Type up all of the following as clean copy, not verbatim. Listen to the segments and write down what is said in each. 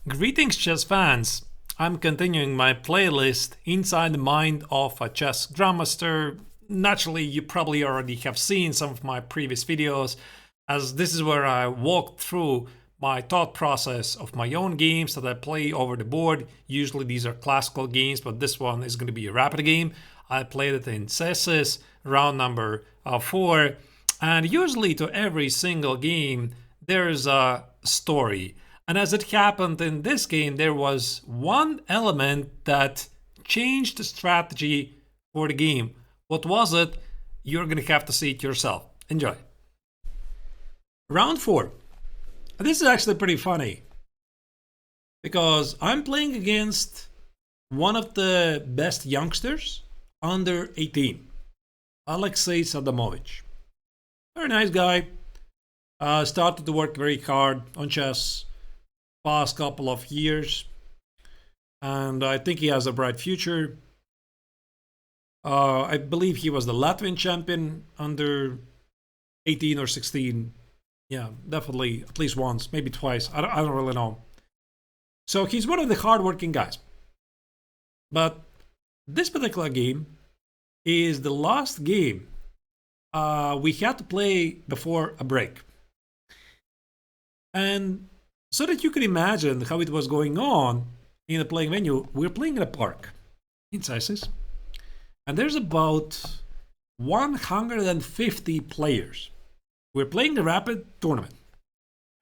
Greetings, chess fans! I'm continuing my playlist Inside the Mind of a Chess Grandmaster. Naturally, you probably already have seen some of my previous videos, as this is where I walk through my thought process of my own games that I play over the board. Usually these are classical games, but this one is going to be a rapid game. I played it in Decisive, round number 4, and usually to every single game there's a story. And as it happened in this game, there was one element that changed the strategy for the game. What was it? You're going to have to see it yourself. Enjoy. Round 4. This is actually pretty funny, because I'm playing against one of the best youngsters under 18, Alexei Sadamovich. Very nice guy. Started to work very hard on chess past couple of years, and I think he has a bright future. I believe he was the Latvian champion under 18 or 16. Yeah, definitely at least once, maybe twice. I don't really know. So he's one of the hardworking guys. But this particular game is the last game we had to play before a break. And so that you can imagine how it was going on in the playing venue, we're playing in a park in Decisive, and there's about 150 players. We're playing the rapid tournament,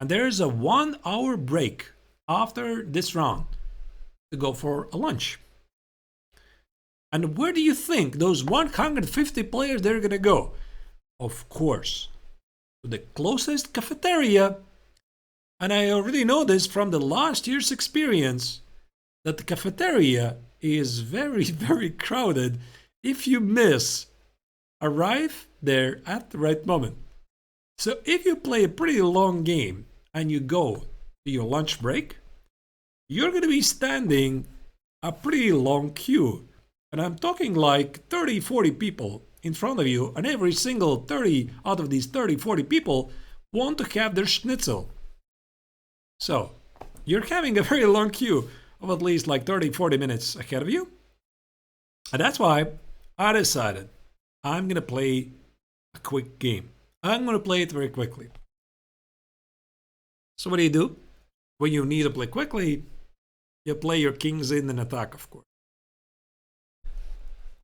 and there's a 1-hour break after this round to go for a lunch. And where do you think those 150 players they're gonna go? Of course, to the closest cafeteria. And I already know this from the last year's experience, that the cafeteria is very, very crowded if you arrive there at the right moment. So if you play a pretty long game and you go to your lunch break, you're going to be standing a pretty long queue. And I'm talking like 30, 40 people in front of you, and every single 30 out of these 30, 40 people want to have their schnitzel. So you're having a very long queue of at least like 30, 40 minutes ahead of you. And that's why I decided I'm going to play a quick game. I'm going to play it very quickly. So what do? When you need to play quickly, you play your kings in and attack, of course.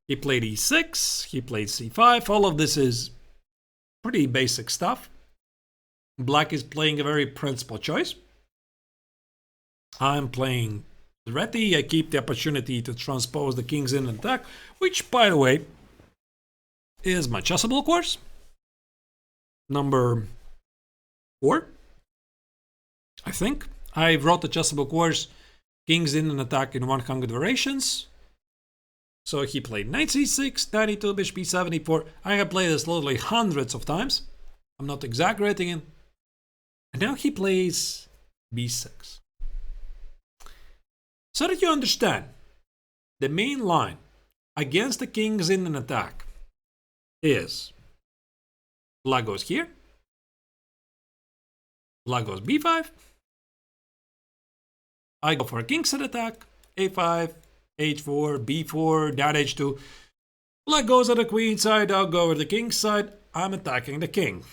He played e6, he played c5. All of this is pretty basic stuff. Black is playing a very principled choice. I'm playing ready. I keep the opportunity to transpose the kings in and attack, which, by the way, is my chessable course. Number 4, I think. I wrote the chessable course, kings in and attack in 100 variations. So he played knight c6, knight e2, bishop e7, e4. I have played this literally hundreds of times. I'm not exaggerating it. And now he plays b6. So that you understand, the main line against the kings in an attack is black goes here, black goes b5, I go for a king set attack, a5, h4, b4, down h2, black goes at the queen side, I'll go with the king side, I'm attacking the king.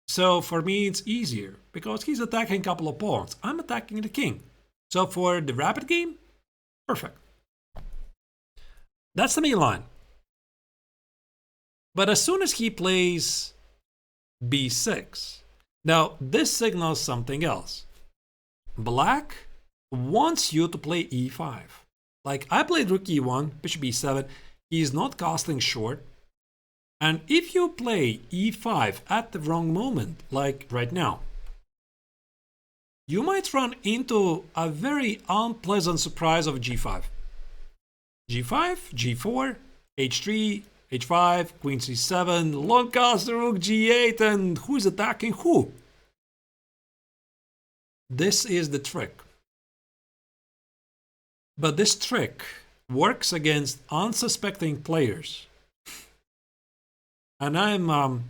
So for me it's easier, because he's attacking a couple of pawns, I'm attacking the king. So for the rapid game, perfect. That's the main line. But as soon as he plays b6, now this signals something else. Black wants you to play e5. Like I played rook e1, bishop e7, he's not castling short. And if you play e5 at the wrong moment, like right now, you might run into a very unpleasant surprise of g5. g5, g4, h3, h5, queen c7, long castle, rook g8, and who's attacking who? This is the trick. But this trick works against unsuspecting players. And I'm a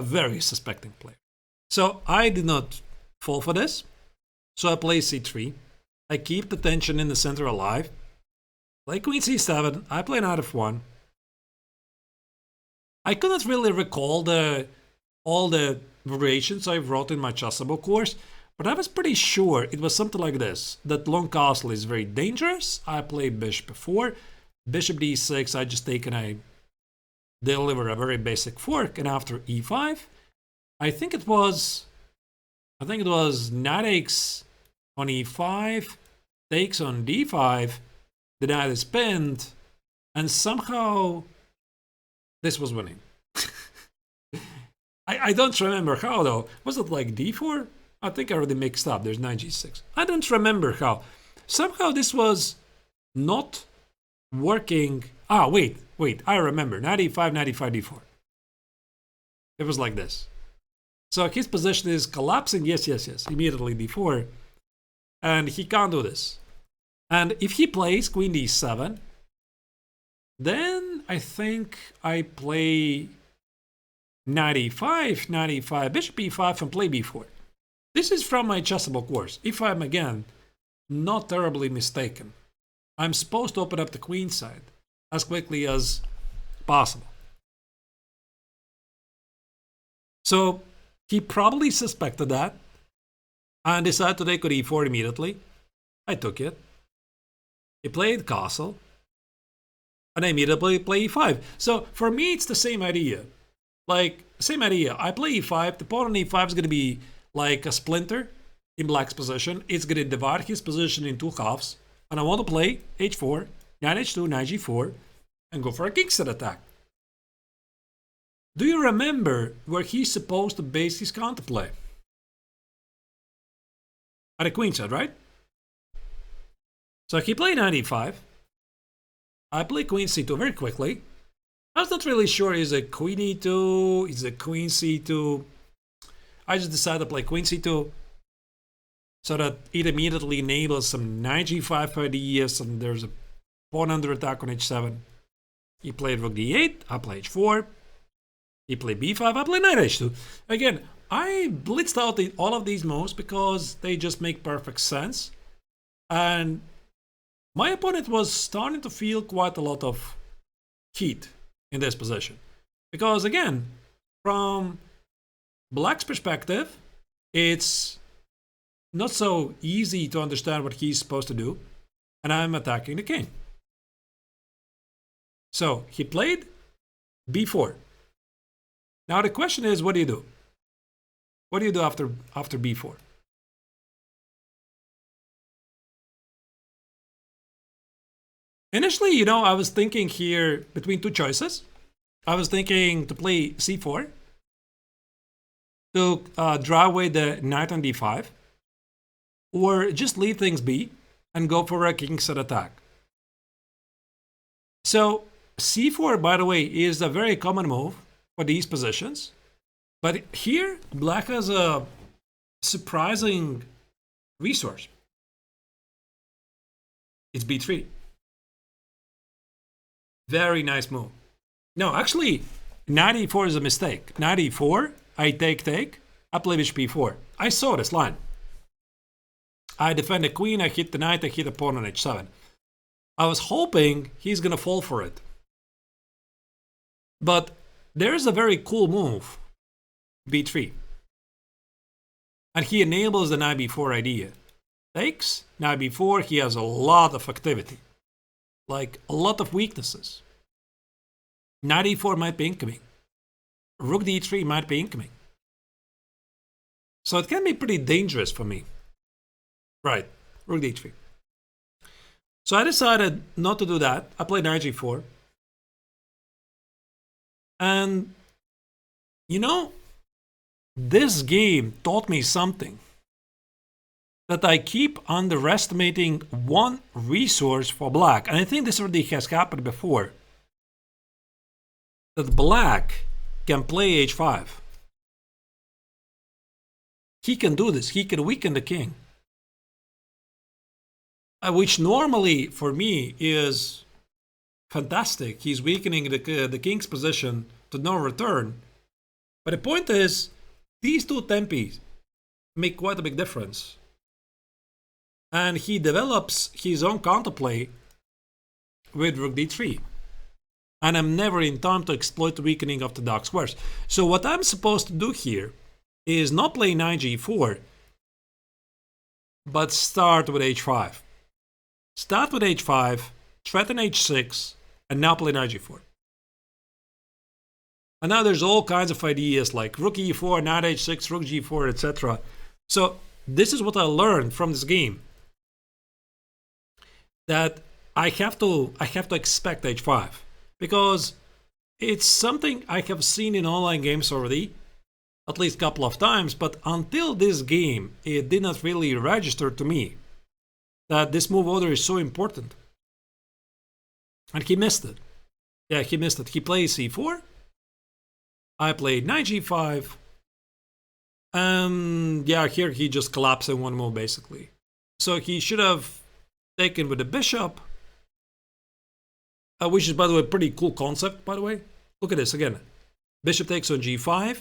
very suspecting player. So I did not fall for this. So I play c3. I keep the tension in the center alive. Play queen c7. I play knight f1. I couldn't really recall all the variations I wrote in my chessable course, but I was pretty sure it was something like this. That long castle is very dangerous. I play bishop f4. Bishop d6, I just take and I deliver a very basic fork, and after e5, I think it was knight takes on e5, takes on d5, the knight is pinned, and somehow this was winning. I don't remember how though. Was it like d4? I think I already mixed up. There's knight g6. I don't remember how. Somehow this was not working. Ah, wait, I remember. Knight e5, knight e5, d4. It was like this. So his position is collapsing. Yes. Immediately d4. And he can't do this. And if he plays queen d7, then I think I play knight e5, bishop e5, and play b4. This is from my chessable course. If I'm, again, not terribly mistaken, I'm supposed to open up the queen side as quickly as possible. So he probably suspected that and decided to take on e4 immediately. I took it. He played castle. And I immediately play e5. So for me, it's the same idea. Like, same idea. I play e5. The pawn on e5 is going to be like a splinter in black's position. It's going to divide his position in two halves. And I want to play h4, knight h2, knight g4, and go for a kickset attack. Do you remember where he's supposed to base his counterplay? At a queen side, right? So he played knight e5. I play queen c2 very quickly. I was not really sure, is it queen e2, is it queen c2? I just decided to play queen c2 so that it immediately enables some knight g5 ideas, and there's a pawn under attack on h7. He played rook d8, I play h4. He played b5, I play knight h2. Again, I blitzed out all of these moves because they just make perfect sense. And my opponent was starting to feel quite a lot of heat in this position. Because again, from black's perspective, it's not so easy to understand what he's supposed to do. And I'm attacking the king. So he played b4. Now the question is, what do you do? What do you do after b4? Initially, I was thinking here between two choices. I was thinking to play c4, to draw away the knight on d5, or just leave things be and go for a kickset attack. So c4, by the way, is a very common move for these positions. But here, black has a surprising resource. It's b3. Very nice move. No, actually, knight e4 is a mistake. Knight e4, I take, I play bishop e4. I saw this line. I defend the queen, I hit the knight, I hit the pawn on h7. I was hoping he's going to fall for it. But there's a very cool move, b3. And he enables the knight b4 idea. Takes, knight b4, he has a lot of activity. Like, a lot of weaknesses. Knight e4 might be incoming. Rook d3 might be incoming. So it can be pretty dangerous for me. Right, rook d3. So I decided not to do that. I played knight g4. And, this game taught me something. That I keep underestimating one resource for black. And I think this already has happened before. That black can play h5. He can do this. He can weaken the king. Which normally, for me, is fantastic. He's weakening the king's position to no return. But the point is, these two tempis make quite a big difference. and he develops his own counterplay with rook d3. And I'm never in time to exploit the weakening of the dark squares. So what I'm supposed to do here is not play knight g4, but start with h5. Start with h5, threaten h6, and now play knight g4. And now there's all kinds of ideas like rook e4, knight h6, rook g4, etc. So this is what I learned from this game. That I have to expect h5. Because it's something I have seen in online games already, at least a couple of times, but until this game, it did not really register to me that this move order is so important. And he missed it. Yeah, he missed it. He plays c4. I played knight g5. And yeah, here he just collapsed in one move, basically. So he should have taken with the bishop. Which is, by the way, a pretty cool concept, by the way. Look at this again. Bishop takes on g5.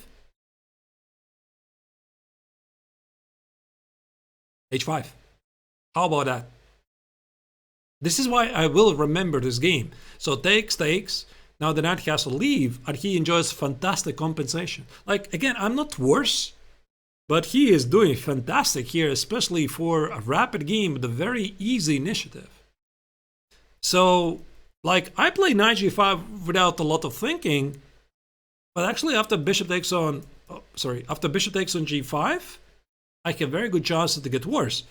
h5. How about that? This is why I will remember this game. So takes. Now the knight has to leave, and he enjoys fantastic compensation. Like, again, I'm not worse, but he is doing fantastic here, especially for a rapid game with a very easy initiative. So, like, I play knight g5 without a lot of thinking, but actually after bishop takes on g5, I have very good chances to get worse.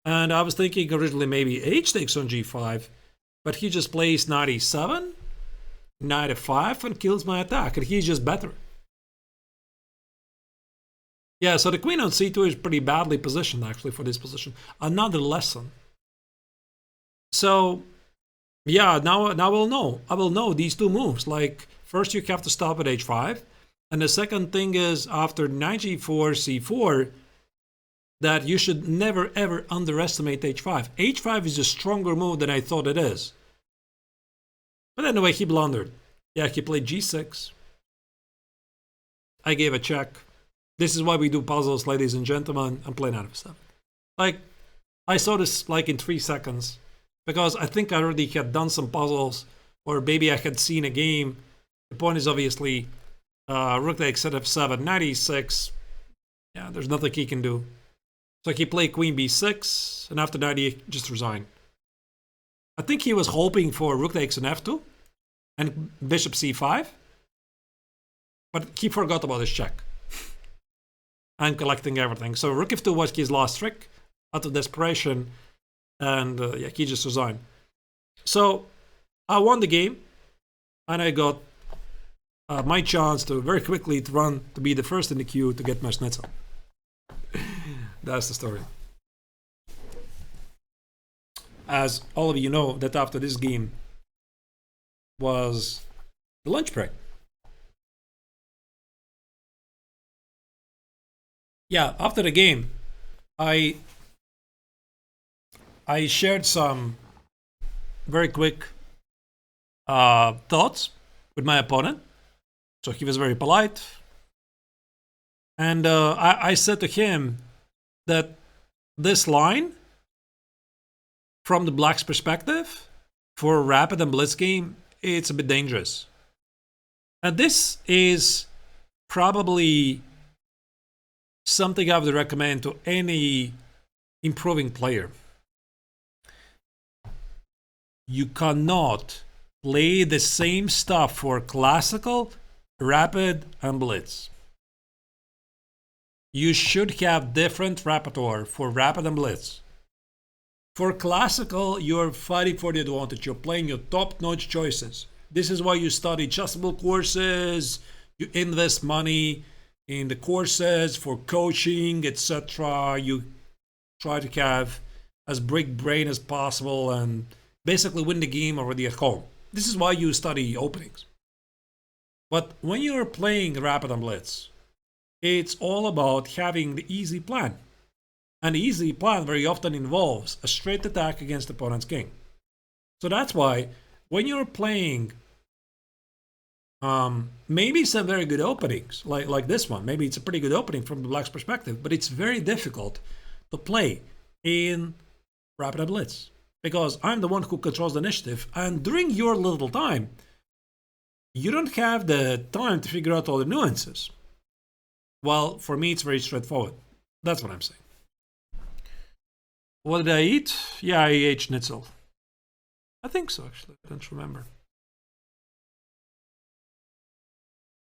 And I was thinking originally maybe h takes on g5, but he just plays knight e7, knight f5, and kills my attack, and he's just better. Yeah, so the queen on c2 is pretty badly positioned actually for this position. Another lesson. So yeah, now I will know. I will know these two moves. Like, first you have to stop at h5. And the second thing is, after knight g4, c4, that you should never ever underestimate h5. h5 is a stronger move than I thought it is. But anyway, he blundered. Yeah, he played g6. I gave a check. This is why we do puzzles, ladies and gentlemen. I'm playing out of 7. Like, I saw this like in 3 seconds. Because I think I already had done some puzzles, or maybe I had seen a game. The point is obviously rook takes at f7, knight e6. Yeah, there's nothing he can do. So he played queen b6, and after that he just resigned. I think he was hoping for rook takes on f2 and bishop c5, but he forgot about his check. I'm collecting everything. So rook f2 was his last trick out of desperation. And yeah, he just resigned. So I won the game, and I got my chance to very quickly to be the first in the queue to get my schnitzel. That's the story. As all of you know, that after this game was the lunch break. Yeah, after the game, I shared some very quick thoughts with my opponent. So he was very polite. And I said to him that this line, from the black's perspective, for a rapid and blitz game, it's a bit dangerous. And this is probably something I would recommend to any improving player. You cannot play the same stuff for classical, rapid, and blitz. You should have different repertoire for rapid and blitz. For classical, you're fighting for the advantage. You're playing your top-notch choices. This is why you study chessable courses, you invest money in the courses for coaching, etc. You try to have as big brain as possible and basically win the game already at home. This is why you study openings. But when you're playing rapid and blitz, it's all about having the easy plan. And the easy plan very often involves a straight attack against the opponent's king. So that's why when you're playing maybe some very good openings, like this one, maybe it's a pretty good opening from the black's perspective, but it's very difficult to play in Rapid Blitz. Because I'm the one who controls the initiative, and during your little time, you don't have the time to figure out all the nuances. Well, for me, it's very straightforward. That's what I'm saying. What did I eat? Yeah, I ate schnitzel. I think so, actually. I don't remember.